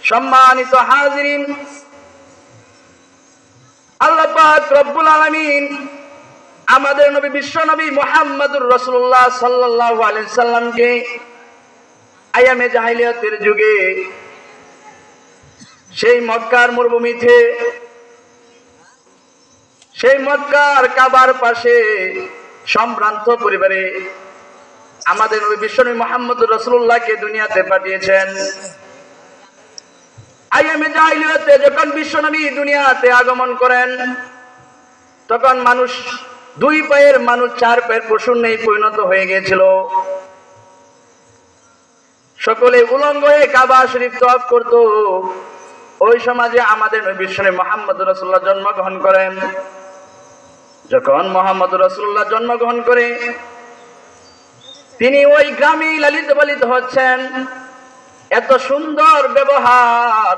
সম্মানিত হাজিরিন, আল্লাহ পাক রব্বুল আলামিন আমাদের নবী বিশ্ব নবী মুহাম্মদুর রাসূলুল্লাহ সাল্লাল্লাহু আলাইহি সাল্লামকে আয়ামে জাহেলিয়াতের যুগে সেই মক্কার মরুভূমিতে, সেই মক্কার কাবার পাশে সম্ভ্রান্ত পরিবারে আমাদের নবী বিশ্ব নবী মুহাম্মদুর রাসূলুল্লাহকে দুনিয়াতে পাঠিয়েছেন। আয়ামে জাহেলিয়াতে যখন বিশ্ব নবী দুনিয়াতে আগমন করেন, তখন মানুষ দুই পায়ের মানুষ চার পায়ের পশুর ন্যায় পরিণত হয়ে গিয়েছিল। সকলে উলঙ্গ হয়ে কাবা শরীফ তওয়াফ করত। ওই সমাজে আমাদের নবী বিশ্ব নবী মুহাম্মদুর রাসূলুল্লাহ জন্মগ্রহণ করেন। যখন মুহাম্মদুর রাসূলুল্লাহ জন্মগ্রহণ করে তিনি ওই গ্রামে লালিত পালিত হচ্ছেন। এত সুন্দর ব্যবহার,